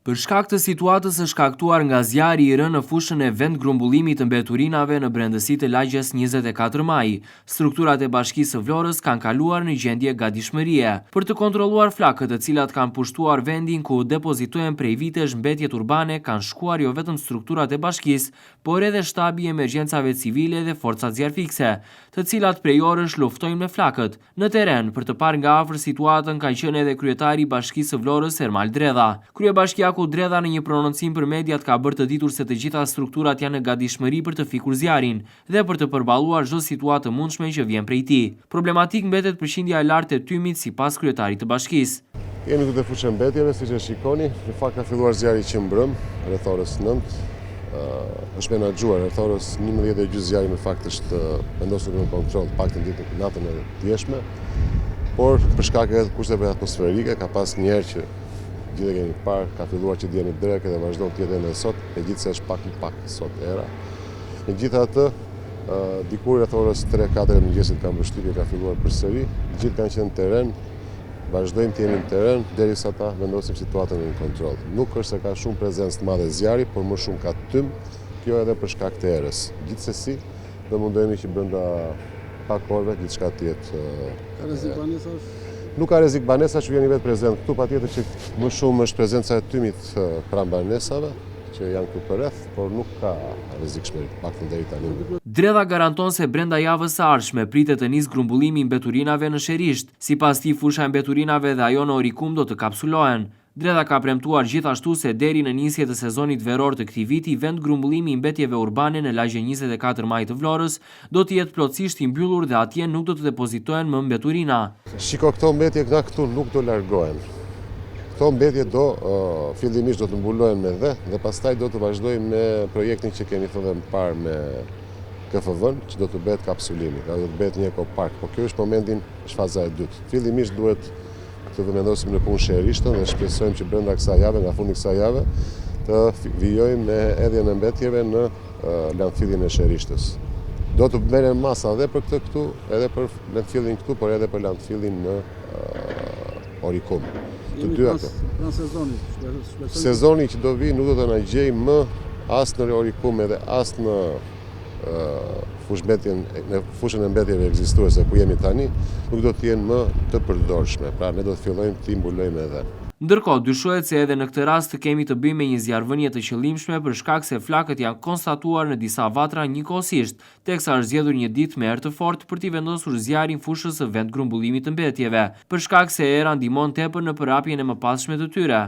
Për shkak të situatës së shkaktuar nga zjarri i rënë në fushën e vendgrumbullimit të mbeturinave në brendësitë e lagjes 24 maj, strukturat e Bashkisë së Vlorës kanë kaluar në gjendje gatishmërie për të kontrolluar flakët të cilat kanë pushtuar vendin ku depozitohen prej vitesh mbetjet urbane. Kanë shkuar jo vetëm strukturat e bashkisë, por edhe shtabi i emergjencave civile dhe forcat zjarfikse, të cilat prej orësh luftojnë me flakët. Në terren për të parë nga afër situatën ka qenë edhe kryetari i Bashkisë së Vlorës Ermal Dredha. Kryebashkiaku Dredha në një prononcim për mediat ka bërë të ditur se të gjitha strukturat janë në gatishmëri për të fikur zjarin dhe për të përballuar çdo situatë të mundshme që vjen prej tij. Problematik mbetet përqindja e lartë e tymit sipas kryetarit të bashkisë. Jemi këtu te fushë mbetjeve, siç e shikoni, në fakt ka filluar zjarri që mbrëm, rreth orës 9. Është menaxhuar rreth orës 11:30 zjarri në fakt është vendosur në kontroll paktën ditën natën e djeshme, por për shkak të kushteve atmosferike ka pas një herë që gjithë e keni parë, ka filluar që djeni dreke dhe vazhdon të jetë edhe sot, megjithëse është pak sot era. Megjithatë, dikur rreth orës 3-4 e mëngjesit ka mbështytje, ka filluar përsëri, gjithë kanë qenë në terren, vazhdojmë të jemi në terren derisa ta vendosim situatën në kontroll. Nuk është se ka shumë prezencë të madhe zjarri, por më shumë ka tym, kjo edhe për shkak të erës. Gjithsesi, do mundohemi që brenda pak orëve gjithçka të jetë. Ka rrezik banesash? Nuk ka rrezik banesa që vjen vetë prezent këtu, patjetër që më shumë është prezenca e tymit pranë banesave që janë këtu përreth, por nuk ka rrezikshmëri, paktën deri tani. Dredha garanton se brenda javës së ardhshme pritet të nisë grumbullimi i mbeturinave në Sherisht. Sipas tij, fusha e mbeturinave dhe ajo në Orikum do të kapsulohen. Dredha ka premtuar gjithashtu se deri në nisje të sezonit veror të këtij viti, vendgrumbëllimi i mbetjeve urbane në lagje 24 maj të Vlorës do të jetë plotësisht i mbyllur dhe atje nuk do të depozitohen më mbeturina. Shiko, këto mbetje nga këtu nuk do largohen. Këto mbetje do fillimisht do të mbulohen me dhe pastaj do të vazhdojmë me projektin që kemi thënë më parë me KFV-n, që do të bëhet kapsulimi, do të bëhet një ekopark, por kjo është momentin, është faza e dytë. Fillimisht duhet të vendosim në punë Sherishtën dhe shpresojmë që brenda kësaj jave, nga fundi kësaj jave, të vijojmë me hedhjen e mbetjeve në landfillin e Sherishtës. Do të merrem masa edhe për këtë këtu, edhe për landfillin këtu, por edhe për landfillin në Orikum. Të dy ato. Sezoni që do vi nuk do të na gjejë më as në Orikum edhe as në fushën e mbetjeve ekzistuese ku jemi tani, nuk do të jenë më të përdorshme. Pra ne do të fillojmë të mbulojmë edhe. Ndërkohë, dyshohet se edhe në këtë rast kemi të bëjmë me një zjarrvënie të qëllimshme për shkak se flakët janë konstatuar në disa vatra njëkohësisht, teksa është zgjedhur një ditë me erë të fortë për t'i vendosur zjarrin fushës së vendgrumbullimit të mbetjeve, për shkak se era ndihmon tepër në përhapjen e mëpasshme të tyre.